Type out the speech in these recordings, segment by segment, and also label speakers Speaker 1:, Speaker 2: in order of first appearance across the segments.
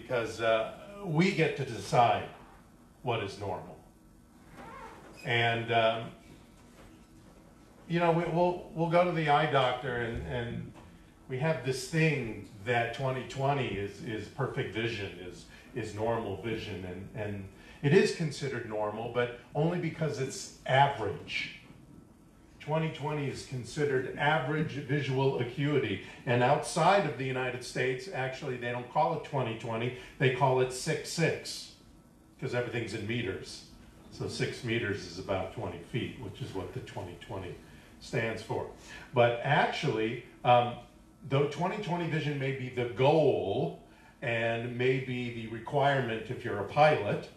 Speaker 1: because we get to decide what is normal. And, you know, we'll go to the eye doctor, and we have this thing that 20/20 is perfect vision, is normal vision, and it is considered normal, but only because it's average. 20/20 is considered average visual acuity, and outside of the United States, actually, they don't call it 20/20, they call it 6/6, because everything's in meters. So 6 meters is about 20 feet, which is what the 20/20 stands for. But actually, though 20/20 vision may be the goal and may be the requirement if you're a pilot,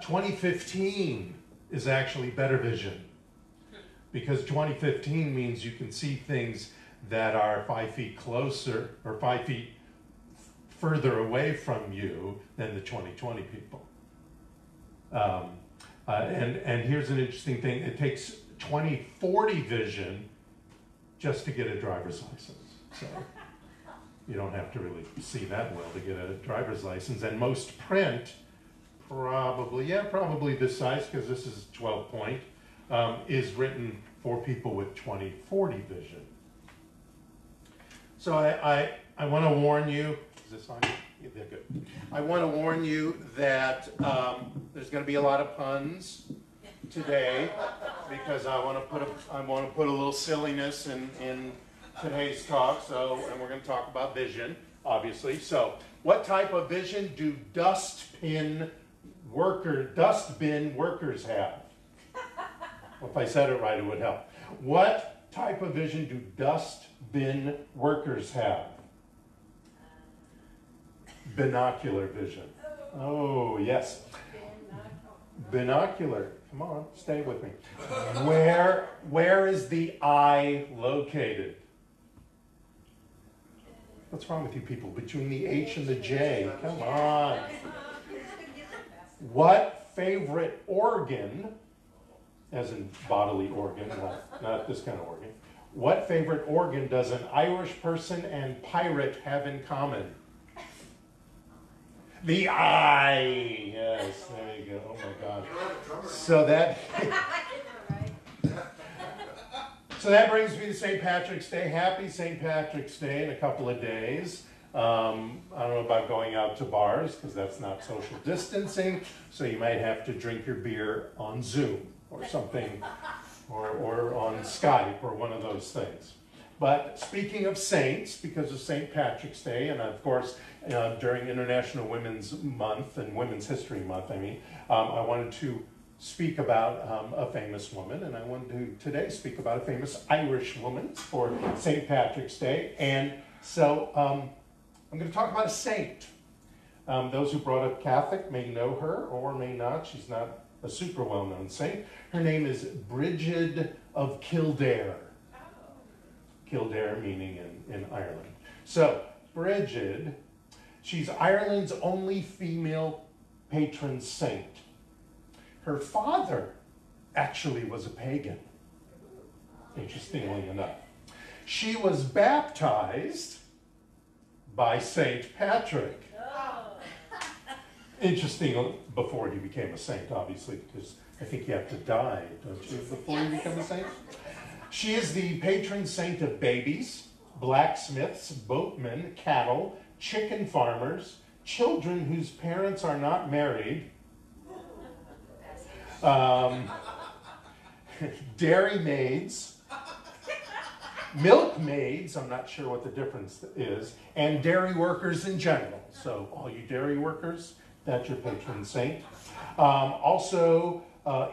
Speaker 1: 2015 is actually better vision, because 2015 means you can see things that are 5 feet closer or 5 feet further away from you than the 20/20 people. And here's an interesting thing. It takes 20/40 vision just to get a driver's license. So you don't have to really see that well to get a driver's license. And most print, probably this size, because this is 12 point, is written for people with 20/40 vision. So I want to warn you, is this on? Yeah, they're good. I want to warn you that there's going to be a lot of puns today, because I want to put a little silliness in today's talk. So, and we're going to talk about vision, obviously. So, what type of vision do dustbin workers have? Well, if I said it right, it would help. What type of vision do dustbin workers have? Binocular vision. Oh, yes. Binocular. Come on, stay with me. Where is the eye located? What's wrong with you people? Between the H and the J. Come on. What favorite organ, as in bodily organ, not this kind of organ, what favorite organ does an Irish person and pirate have in common? The eye. Yes, there you go. Oh my God. So that brings me to St. Patrick's Day. Happy St. Patrick's Day in a couple of days. I don't know about going out to bars, because that's not social distancing. So you might have to drink your beer on Zoom or something, or on Skype or one of those things. But speaking of saints, because of St. Patrick's Day, and of course during International Women's Month and Women's History Month, I wanted to speak about a famous woman, and I wanted to today speak about a famous Irish woman for St. Patrick's Day. And so I'm going to talk about a saint. Those who brought up Catholic may know her or may not. She's not a super well-known saint. Her name is Bridget of Kildare. Kildare meaning in Ireland. So, Bridget, she's Ireland's only female patron saint. Her father actually was a pagan, interestingly enough. She was baptized by St. Patrick. Interesting, before he became a saint, obviously, because I think you have to die, don't you, before you become a saint? She is the patron saint of babies, blacksmiths, boatmen, cattle, chicken farmers, children whose parents are not married, dairy maids, milkmaids, I'm not sure what the difference is, and dairy workers in general. So all you dairy workers, that's your patron saint. Also,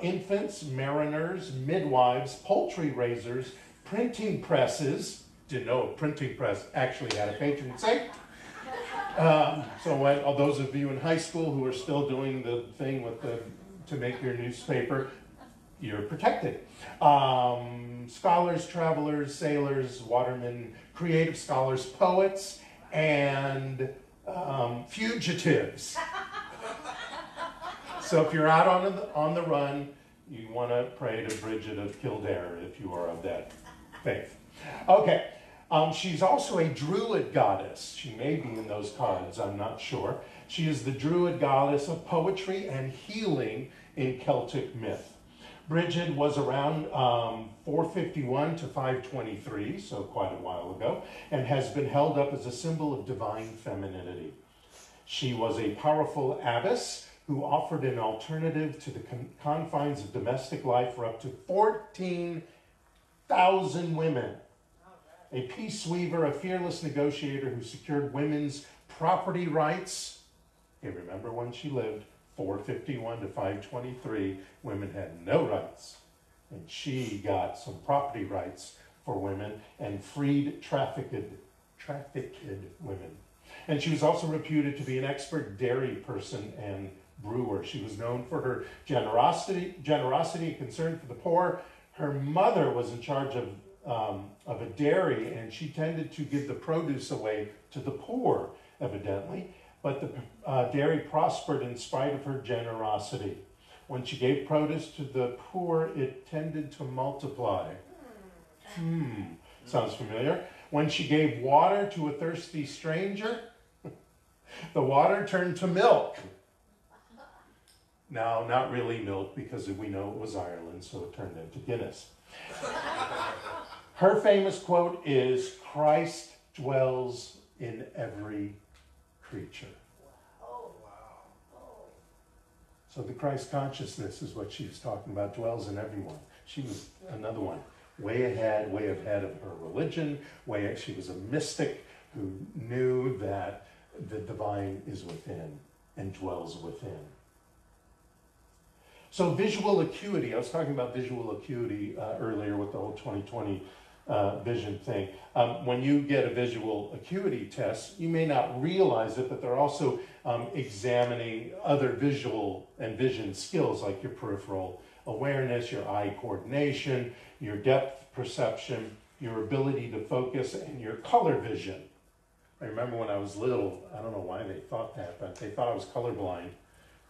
Speaker 1: infants, mariners, midwives, poultry raisers, printing presses. Didn't know a printing press actually had a patron saint. So all those of you in high school who are still doing the thing with to make your newspaper, you're protected. Scholars, travelers, sailors, watermen, creative scholars, poets, and fugitives. So if you're out on the run, you want to pray to Bridget of Kildare if you are of that faith. Okay, She's also a druid goddess. She may be in those cards, I'm not sure. She is the druid goddess of poetry and healing in Celtic myth. Bridget was around 451 to 523, so quite a while ago, and has been held up as a symbol of divine femininity. She was a powerful abbess who offered an alternative to the confines of domestic life for up to 14,000 women. A peace weaver, a fearless negotiator who secured women's property rights. You remember when she lived, 451 to 523, women had no rights. And she got some property rights for women and freed trafficked women. And she was also reputed to be an expert dairy person and brewer. She was known for her generosity and concern for the poor. Her mother was in charge of a dairy, and she tended to give the produce away to the poor, evidently. But the dairy prospered in spite of her generosity. When she gave produce to the poor, it tended to multiply. Sounds familiar? When she gave water to a thirsty stranger, the water turned to milk. Now, not really milk, because we know it was Ireland, so it turned into Guinness. Her famous quote is, "Christ dwells in every creature." So the Christ consciousness is what she was talking about, dwells in everyone. She was another one, way ahead of her religion. She was a mystic who knew that the divine is within and dwells within. So visual acuity, I was talking about visual acuity earlier with the whole 20/20 vision thing. When you get a visual acuity test, you may not realize it, but they're also examining other visual and vision skills like your peripheral awareness, your eye coordination, your depth perception, your ability to focus, and your color vision. I remember when I was little, I don't know why they thought that, but they thought I was colorblind.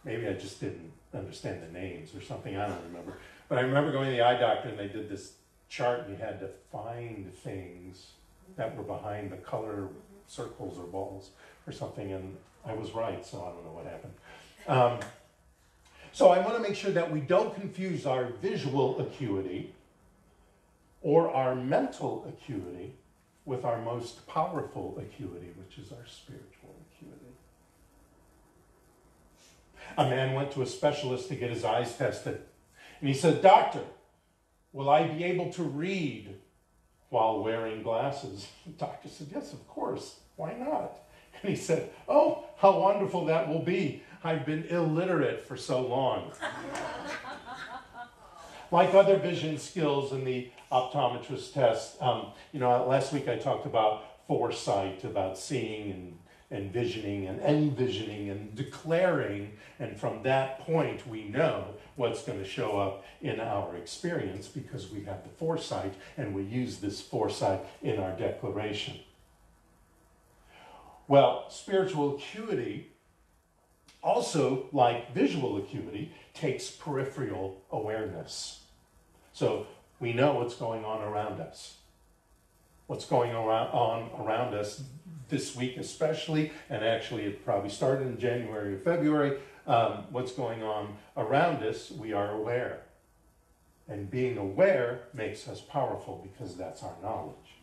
Speaker 1: Maybe I just didn't understand the names or something, I don't remember. But I remember going to the eye doctor and they did this chart and you had to find things that were behind the color circles or balls or something, and I was right, so I don't know what happened. So I want to make sure that we don't confuse our visual acuity or our mental acuity with our most powerful acuity, which is our spiritual acuity. A man went to a specialist to get his eyes tested, and he said, "Doctor, will I be able to read while wearing glasses?" The doctor said, "Yes, of course. Why not?" And he said, "Oh, how wonderful that will be. I've been illiterate for so long." Like other vision skills in the optometrist test, last week I talked about foresight, about seeing and visioning and envisioning and declaring, and from that point we know what's going to show up in our experience because we have the foresight and we use this foresight in our declaration. Well, spiritual acuity, also like visual acuity, takes peripheral awareness. So we know what's going on around us. What's going on around us this week especially, and actually it probably started in January or February, what's going on around us, we are aware. And being aware makes us powerful because that's our knowledge.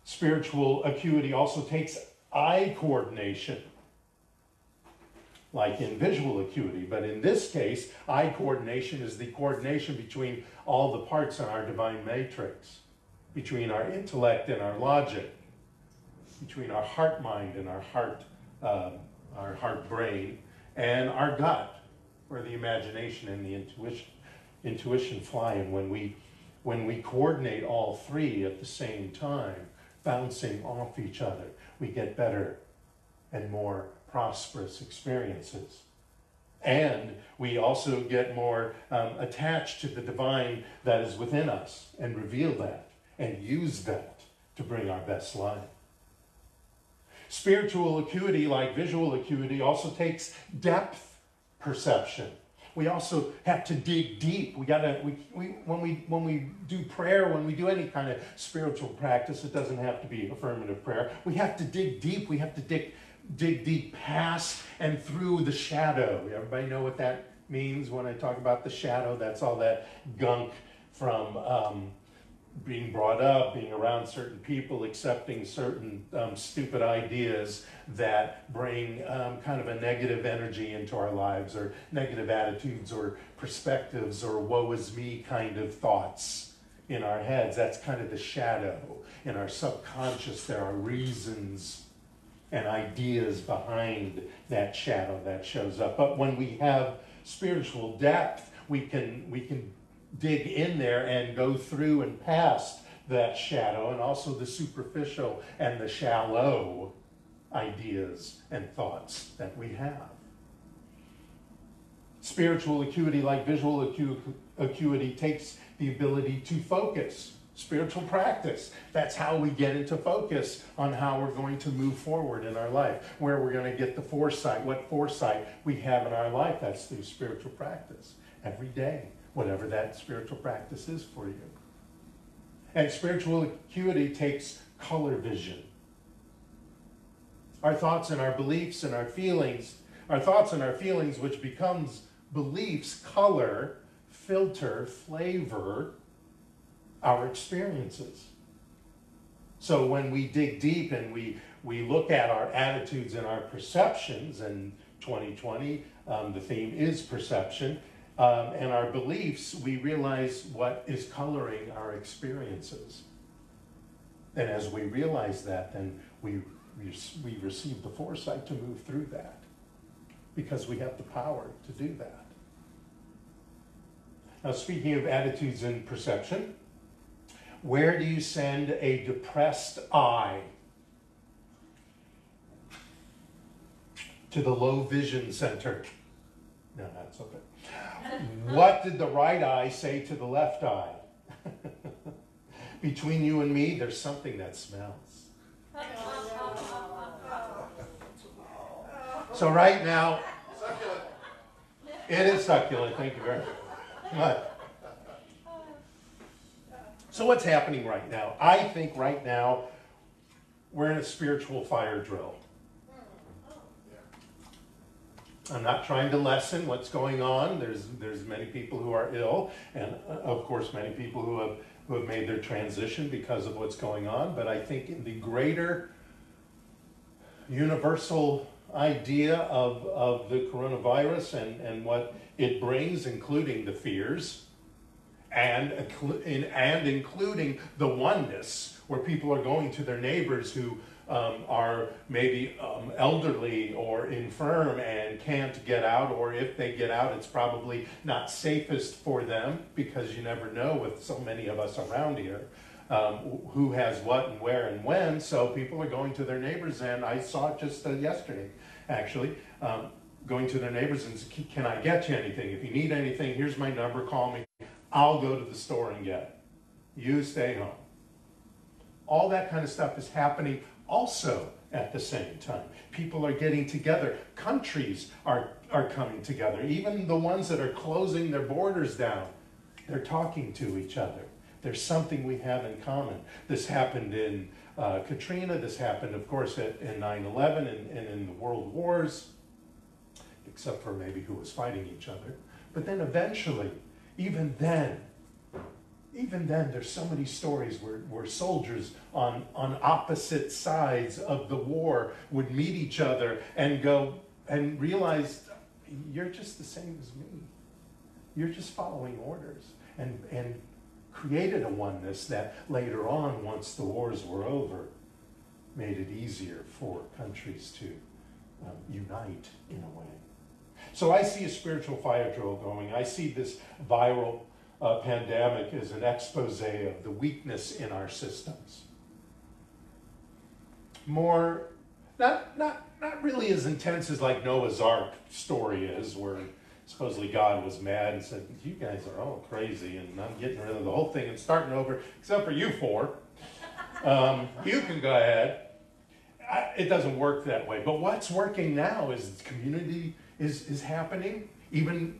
Speaker 1: Spiritual acuity also takes eye coordination, like in visual acuity, but in this case, eye coordination is the coordination between all the parts in our divine matrix, between our intellect and our logic, between our heart mind and our heart brain, and our gut, where the imagination and the intuition fly. And when we coordinate all three at the same time, bouncing off each other, we get better and more prosperous experiences. And we also get more attached to the divine that is within us and reveal that and use that to bring our best life. Spiritual acuity, like visual acuity, also takes depth perception. We also have to dig deep. When we do prayer, when we do any kind of spiritual practice, it doesn't have to be affirmative prayer. We have to dig deep. We have to dig deep past and through the shadow. Everybody know what that means when I talk about the shadow? That's all that gunk from being brought up, being around certain people, accepting certain stupid ideas that bring kind of a negative energy into our lives, or negative attitudes or perspectives or woe is me kind of thoughts in our heads. That's kind of the shadow. In our subconscious, there are reasons and ideas behind that shadow that shows up. But when we have spiritual depth, we can dig in there and go through and past that shadow, and also the superficial and the shallow ideas and thoughts that we have. Spiritual acuity, like visual acuity, takes the ability to focus. Spiritual practice, that's how we get into focus on how we're going to move forward in our life, where we're going to get the foresight, what foresight we have in our life. That's through spiritual practice every day, whatever that spiritual practice is for you. And spiritual acuity takes color vision. Our thoughts and our beliefs and our feelings, which becomes beliefs, color, filter, flavor our experiences. So when we dig deep and we look at our attitudes and our perceptions, and 2020, the theme is perception, and our beliefs, we realize what is coloring our experiences. And as we realize that, then we receive the foresight to move through that, because we have the power to do that. Now, speaking of attitudes and perception, where do you send a depressed eye? To the low vision center. No, that's okay. What did the right eye say to the left eye? Between you and me, there's something that smells. So right now, succulent. It is succulent, thank you very much. So what's happening right now? I think right now we're in a spiritual fire drill. I'm not trying to lessen what's going on. There's many people who are ill, and of course many people who have made their transition because of what's going on. But I think in the greater universal idea of the coronavirus and what it brings, including the fears, and including the oneness, where people are going to their neighbors who are maybe elderly or infirm and can't get out, or if they get out, it's probably not safest for them, because you never know with so many of us around here who has what and where and when. So people are going to their neighbors, and I saw it just yesterday, actually, going to their neighbors and say, can I get you anything? If you need anything, here's my number, call me. I'll go to the store and get it. You stay home. All that kind of stuff is happening also at the same time. People are getting together. Countries are coming together. Even the ones that are closing their borders down, they're talking to each other. There's something we have in common. This happened in Katrina. This happened, of course, in 9/11 and in the world wars, except for maybe who was fighting each other. But then eventually, even then, there's so many stories where soldiers on opposite sides of the war would meet each other and go and realize, you're just the same as me. You're just following orders, and created a oneness that later on, once the wars were over, made it easier for countries to unite in a way. So I see a spiritual fire drill going. I see this viral pandemic as an expose of the weakness in our systems. More, not really as intense as like Noah's Ark story is, where supposedly God was mad and said, you guys are all crazy and I'm getting rid of the whole thing and starting over, except for you four. You can go ahead. It doesn't work that way. But what's working now is community is happening. Even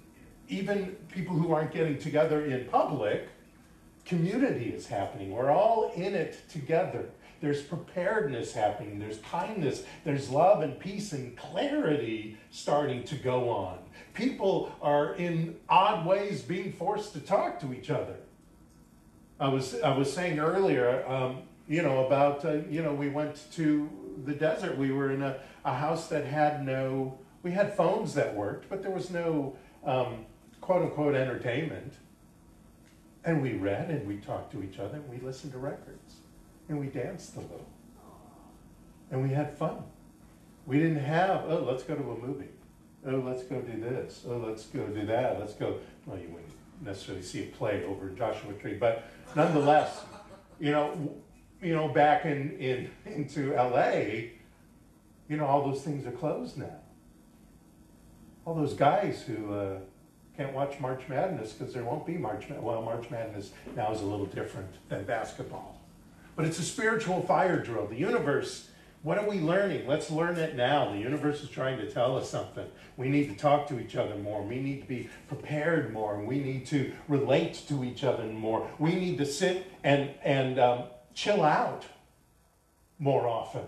Speaker 1: even people who aren't getting together in public, community is happening. We're all in it together. There's preparedness happening. There's kindness. There's love and peace and clarity starting to go on. People are in odd ways being forced to talk to each other. I was saying earlier, about, we went to the desert. We were in a house that had we had phones that worked, but there was no quote unquote entertainment. And we read and we talked to each other and we listened to records and we danced a little. And we had fun. We didn't have, oh, let's go to a movie. Oh, let's go do this. Oh, let's go do that. Let's go. Well, you wouldn't necessarily see a play over in Joshua Tree, but nonetheless, back into LA, all those things are closed now. All those guys who can't watch March Madness because there won't be March Madness. Well, March Madness now is a little different than basketball. But it's a spiritual fire drill. The universe, what are we learning? Let's learn it now. The universe is trying to tell us something. We need to talk to each other more. We need to be prepared more. And we need to relate to each other more. We need to sit and chill out more often.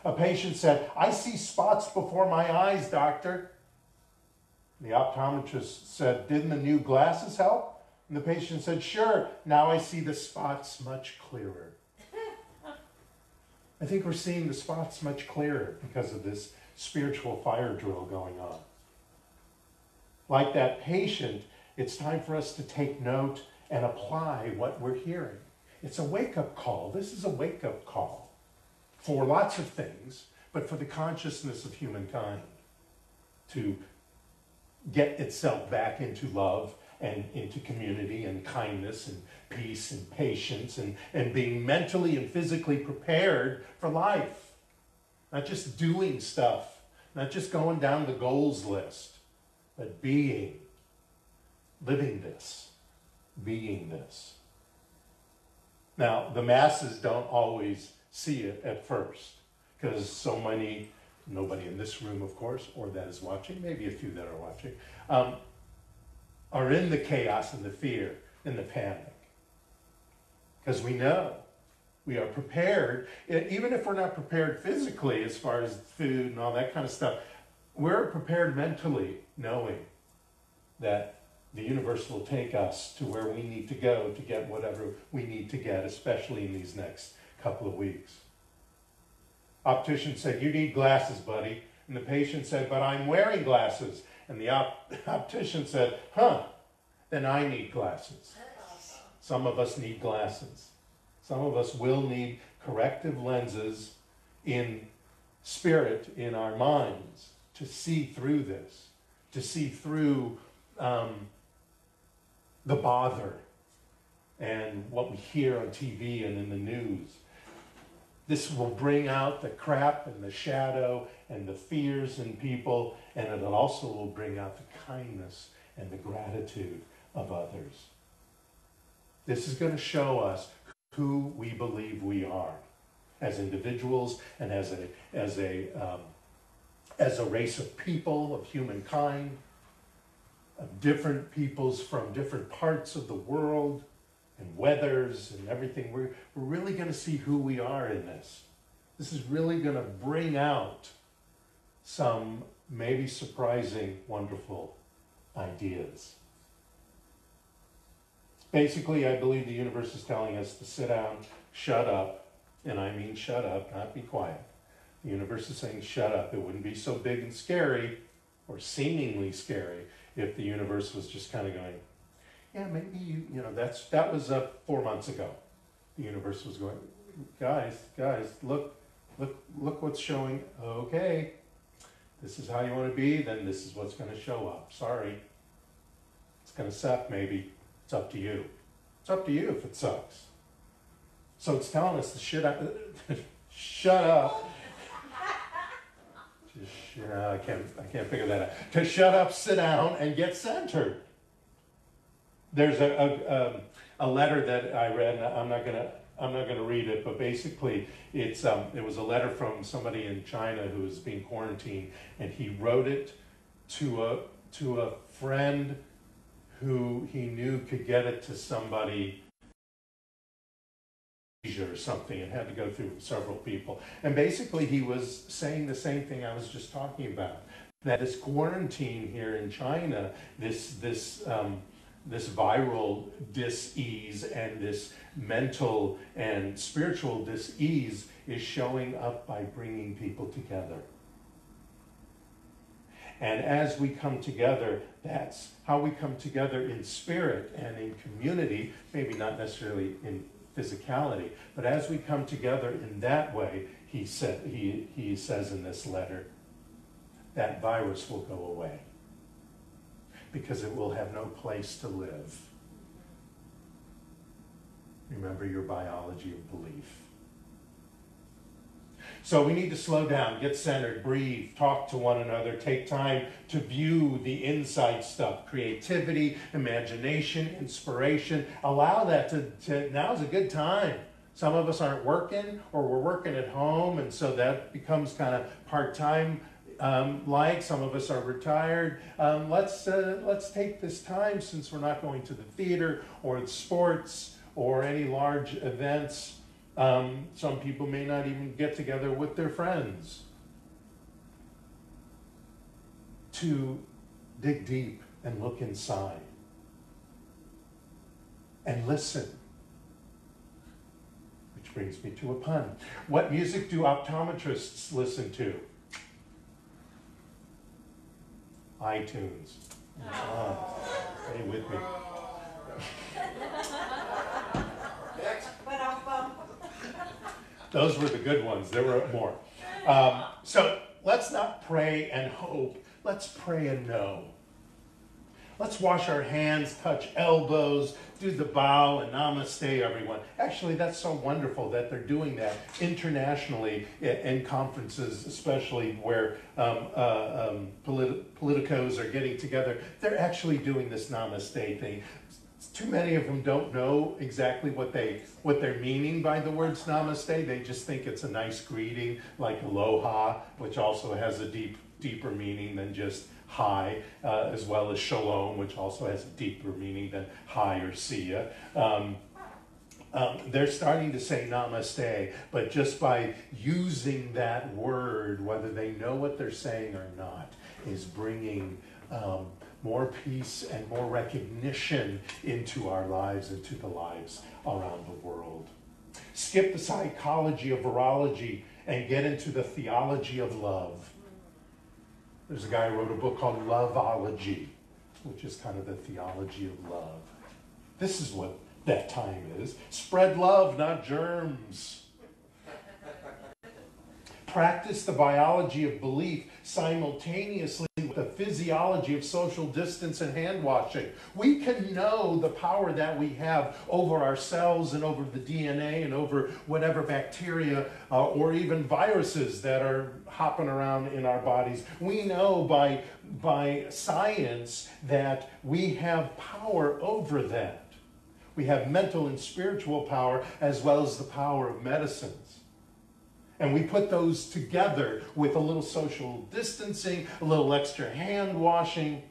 Speaker 1: A patient said, I see spots before my eyes, doctor. The optometrist said, didn't the new glasses help? And the patient said, sure, now I see the spots much clearer. I think we're seeing the spots much clearer because of this spiritual fire drill going on. Like that patient, it's time for us to take note and apply what we're hearing. It's a wake-up call. This is a wake-up call for lots of things, but for the consciousness of humankind to get itself back into love and into community and kindness and peace and patience and being mentally and physically prepared for life. Not just doing stuff, not just going down the goals list, but living this, being this. Now, the masses don't always see it at first because so many, nobody in this room, of course, or that is watching, maybe a few that are watching, are in the chaos and the fear and the panic. Because we know we are prepared, even if we're not prepared physically as far as food and all that kind of stuff, we're prepared mentally knowing that the universe will take us to where we need to go to get whatever we need to get, especially in these next couple of weeks. Optician said, you need glasses, buddy. And the patient said, but I'm wearing glasses. And the optician said, then I need glasses. Some of us need glasses. Some of us will need corrective lenses in spirit, in our minds, to see through this, to see through the bother and what we hear on TV and in the news. This will bring out the crap and the shadow and the fears in people, and it also will bring out the kindness and the gratitude of others. This is going to show us who we believe we are as individuals and as a race of people, of humankind, of different peoples from different parts of the world and weathers and everything. We're really going to see who we are in this. This is really going to bring out some maybe surprising, wonderful ideas. Basically, I believe the universe is telling us to sit down, shut up, and I mean shut up, not be quiet. The universe is saying shut up. It wouldn't be so big and scary, or seemingly scary, if the universe was just kind of going, yeah, maybe that was 4 months ago. The universe was going, guys, look what's showing. Okay, this is how you want to be, then this is what's going to show up. Sorry. It's going to suck, maybe. It's up to you. It's up to you if it sucks. So it's telling us to shut up. Shut up. I can't figure that out. To shut up, sit down, and get centered. There's a letter that I read, and I'm not gonna read it, but basically it was a letter from somebody in China who was being quarantined, and he wrote it to to a friend who he knew could get it to somebody or something, and had to go through several people. And basically he was saying the same thing I was just talking about, that this quarantine here in China, this viral dis-ease and this mental and spiritual dis-ease is showing up by bringing people together. And as we come together, that's how we come together in spirit and in community, maybe not necessarily in physicality, but as we come together in that way, he says in this letter, that virus will go away because it will have no place to live. Remember your biology of belief. So we need to slow down, get centered, breathe, talk to one another, take time to view the inside stuff, creativity, imagination, inspiration. Allow that to now's a good time. Some of us aren't working, or we're working at home, and so that becomes kind of part-time like. Some of us are retired. Let's take this time, since we're not going to the theater or sports or any large events. Some people may not even get together with their friends, to dig deep and look inside and listen. Which brings me to a pun. What music do optometrists listen to? iTunes. Stay with me. Those were the good ones. There were more. So let's not pray and hope. Let's pray and know. Let's wash our hands, touch elbows, do the bow and namaste, everyone. Actually, that's so wonderful that they're doing that internationally in conferences, especially where politicos are getting together. They're actually doing this namaste thing. Too many of them don't know exactly what they're meaning by the words namaste. They just think it's a nice greeting, like aloha, which also has a deeper meaning than just hi, as well as shalom, which also has a deeper meaning than hi or see ya. They're starting to say namaste, but just by using that word, whether they know what they're saying or not, is bringing more peace and more recognition into our lives, into the lives around the world. Skip the psychology of virology and get into the theology of love. There's a guy who wrote a book called Loveology, which is kind of the theology of love. This is what that time is. Spread love, not germs. Practice the biology of belief simultaneously with the physiology of social distance and hand washing. We can know the power that we have over ourselves and over the DNA and over whatever bacteria or even viruses that are hopping around in our bodies. We know by science that we have power over that. We have mental and spiritual power as well as the power of medicines. And we put those together with a little social distancing, a little extra hand washing,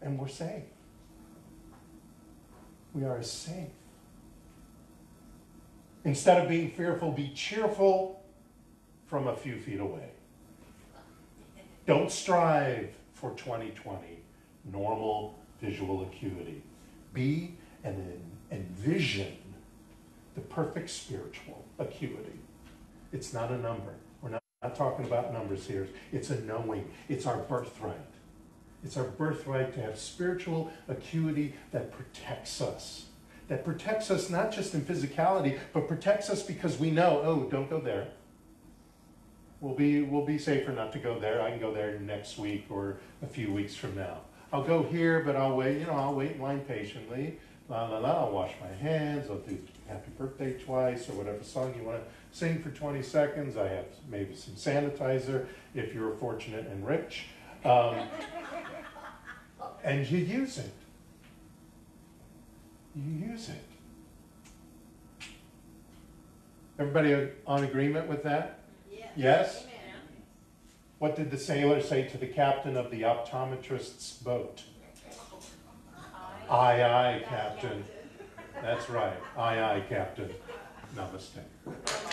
Speaker 1: and we're safe. We are safe. Instead of being fearful, be cheerful from a few feet away. Don't strive for 2020 normal visual acuity. Be and envision the perfect spiritual acuity. It's not a number. We're not talking about numbers here. It's a knowing. It's our birthright. It's our birthright to have spiritual acuity that protects us. That protects us not just in physicality, but protects us because we know, oh, don't go there. We'll be safer not to go there. I can go there next week or a few weeks from now. I'll go here, but I'll wait, I'll wait in line patiently. I'll wash my hands. I'll do happy birthday twice or whatever song you want to sing for 20 seconds. I have maybe some sanitizer if you're fortunate and rich. And you use it. You use it. Everybody on agreement with that?
Speaker 2: Yes?
Speaker 1: Yes? What did the sailor say to the captain of the optometrist's boat? Aye, aye, Captain. That's right. Aye, aye, Captain. Namaste.